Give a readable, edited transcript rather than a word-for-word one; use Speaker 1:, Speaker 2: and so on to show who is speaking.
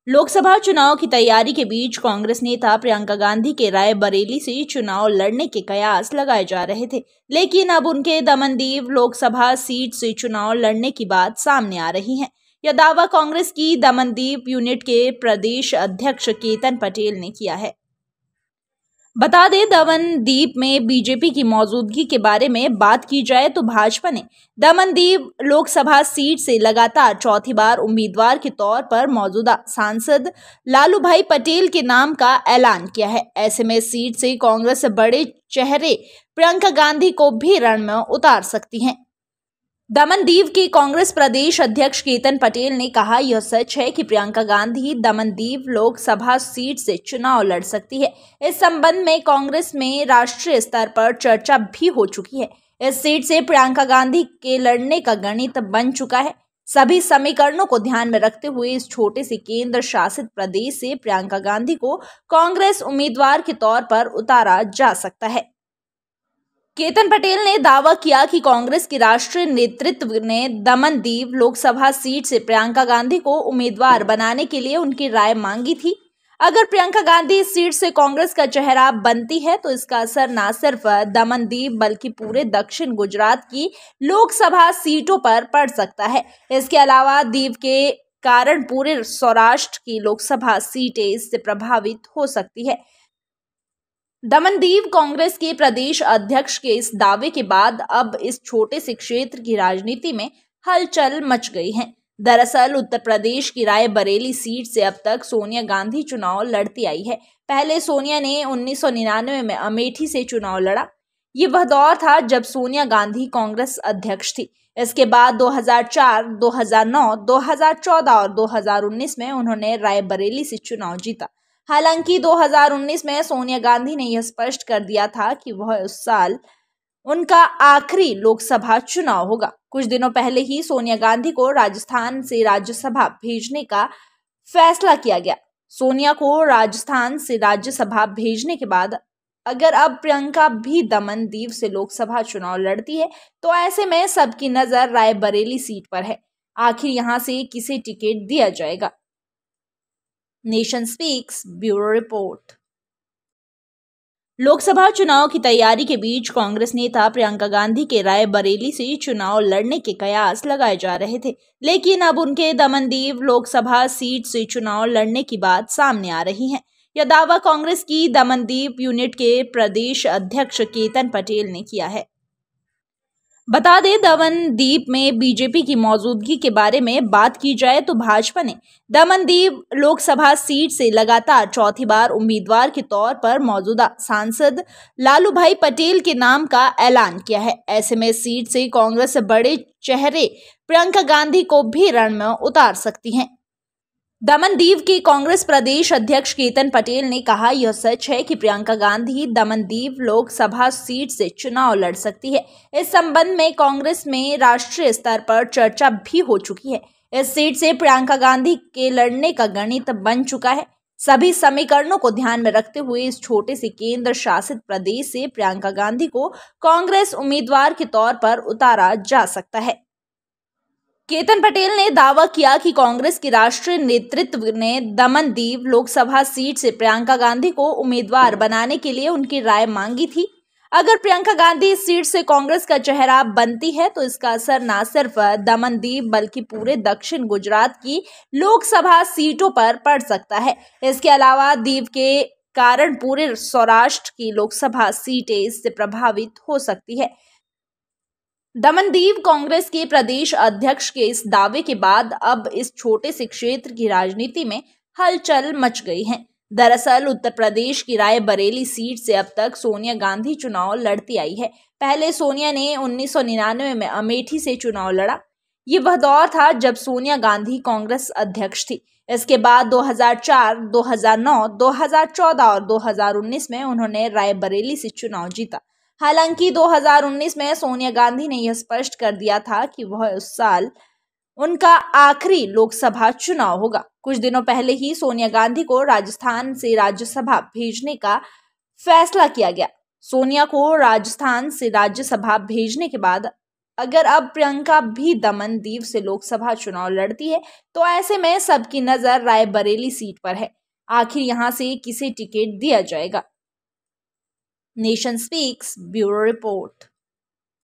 Speaker 1: लोकसभा चुनाव की तैयारी के बीच कांग्रेस नेता प्रियंका गांधी के रायबरेली से चुनाव लड़ने के कयास लगाए जा रहे थे, लेकिन अब उनके दमनदीव लोकसभा सीट से चुनाव लड़ने की बात सामने आ रही है। यह दावा कांग्रेस की दमनदीव यूनिट के प्रदेश अध्यक्ष केतन पटेल ने किया है। बता दें, दमनदीव में बीजेपी की मौजूदगी के बारे में बात की जाए तो भाजपा ने दमनदीव लोकसभा सीट से लगातार चौथी बार उम्मीदवार के तौर पर मौजूदा सांसद लालूभाई पटेल के नाम का ऐलान किया है। ऐसे में सीट से कांग्रेस बड़े चेहरे प्रियंका गांधी को भी रण में उतार सकती है। दमनदीव के कांग्रेस प्रदेश अध्यक्ष केतन पटेल ने कहा, यह सच है कि प्रियंका गांधी दमनदीव लोकसभा सीट से चुनाव लड़ सकती है। इस संबंध में कांग्रेस में राष्ट्रीय स्तर पर चर्चा भी हो चुकी है। इस सीट से प्रियंका गांधी के लड़ने का गणित बन चुका है। सभी समीकरणों को ध्यान में रखते हुए इस छोटे से केंद्र शासित प्रदेश से प्रियंका गांधी को कांग्रेस उम्मीदवार के तौर पर उतारा जा सकता है। केतन पटेल ने दावा किया कि कांग्रेस के राष्ट्रीय नेतृत्व ने दमनदीव लोकसभा सीट से प्रियंका गांधी को उम्मीदवार बनाने के लिए उनकी राय मांगी थी। अगर प्रियंका गांधी इस सीट से कांग्रेस का चेहरा बनती है तो इसका असर न सिर्फ दमनदीव बल्कि पूरे दक्षिण गुजरात की लोकसभा सीटों पर पड़ सकता है। इसके अलावा दीव के कारण पूरे सौराष्ट्र की लोकसभा सीटें इससे प्रभावित हो सकती है। दमनदीव कांग्रेस के प्रदेश अध्यक्ष के इस दावे के बाद अब इस छोटे से क्षेत्र की राजनीति में हलचल मच गई है। दरअसल उत्तर प्रदेश की रायबरेली सीट से अब तक सोनिया गांधी चुनाव लड़ती आई है। पहले सोनिया ने 1999 में अमेठी से चुनाव लड़ा। ये वह दौर था जब सोनिया गांधी कांग्रेस अध्यक्ष थी। इसके बाद 2004, 2009, 2014 और 2019 में उन्होंने रायबरेली से चुनाव जीता। हालांकि 2019 में सोनिया गांधी ने यह स्पष्ट कर दिया था कि वह उस साल उनका आखिरी लोकसभा चुनाव होगा। कुछ दिनों पहले ही सोनिया गांधी को राजस्थान से राज्यसभा भेजने का फैसला किया गया। सोनिया को राजस्थान से राज्यसभा भेजने के बाद अगर अब प्रियंका भी दमनदीव से लोकसभा चुनाव लड़ती है तो ऐसे में सबकी नजर रायबरेली सीट पर है। आखिर यहां से किसे टिकट दिया जाएगा? Nation speaks bureau report. Lok Sabha चुनाव की तैयारी के बीच कांग्रेस नेता प्रियंका गांधी के रायबरेली से चुनाव लड़ने के कयास लगाए जा रहे थे, लेकिन अब उनके दमनदीव लोकसभा सीट से चुनाव लड़ने की बात सामने आ रही है। यह दावा कांग्रेस की दमनदीव यूनिट के प्रदेश अध्यक्ष केतन पटेल ने किया है। बता दें, दमनदीव में बीजेपी की मौजूदगी के बारे में बात की जाए तो भाजपा ने दमनदीव लोकसभा सीट से लगातार चौथी बार उम्मीदवार के तौर पर मौजूदा सांसद लालूभाई पटेल के नाम का ऐलान किया है। ऐसे में सीट से कांग्रेस बड़े चेहरे प्रियंका गांधी को भी रण में उतार सकती है। दमनदीव के कांग्रेस प्रदेश अध्यक्ष केतन पटेल ने कहा, यह सच है कि प्रियंका गांधी दमनदीव लोकसभा सीट से चुनाव लड़ सकती है। इस संबंध में कांग्रेस में राष्ट्रीय स्तर पर चर्चा भी हो चुकी है। इस सीट से प्रियंका गांधी के लड़ने का गणित बन चुका है। सभी समीकरणों को ध्यान में रखते हुए इस छोटे से केंद्र शासित प्रदेश से प्रियंका गांधी को कांग्रेस उम्मीदवार के तौर पर उतारा जा सकता है। केतन पटेल ने दावा किया कि कांग्रेस के राष्ट्रीय नेतृत्व ने दमनदीव लोकसभा सीट से प्रियंका गांधी को उम्मीदवार बनाने के लिए उनकी राय मांगी थी। अगर प्रियंका गांधी इस सीट से कांग्रेस का चेहरा बनती है तो इसका असर न सिर्फ दमनदीव बल्कि पूरे दक्षिण गुजरात की लोकसभा सीटों पर पड़ सकता है। इसके अलावा दीव के कारण पूरे सौराष्ट्र की लोकसभा सीटें इससे प्रभावित हो सकती है। दमनदीव कांग्रेस के प्रदेश अध्यक्ष के इस दावे के बाद अब इस छोटे से क्षेत्र की राजनीति में हलचल मच गई है। दरअसल उत्तर प्रदेश की रायबरेली सीट से अब तक सोनिया गांधी चुनाव लड़ती आई है। पहले सोनिया ने 1999 में अमेठी से चुनाव लड़ा। ये वह दौर था जब सोनिया गांधी कांग्रेस अध्यक्ष थी। इसके बाद 2004, 2009, 2014 और 2019 में उन्होंने रायबरेली से चुनाव जीता। हालांकि 2019 में सोनिया गांधी ने यह स्पष्ट कर दिया था कि वह उस साल उनका आखिरी लोकसभा चुनाव होगा। कुछ दिनों पहले ही सोनिया गांधी को राजस्थान से राज्यसभा भेजने का फैसला किया गया। सोनिया को राजस्थान से राज्यसभा भेजने के बाद अगर अब प्रियंका भी दमनदीव से लोकसभा चुनाव लड़ती है तो ऐसे में सबकी नजर रायबरेली सीट पर है। आखिर यहां से किसे टिकट दिया जाएगा? Nation speaks bureau report.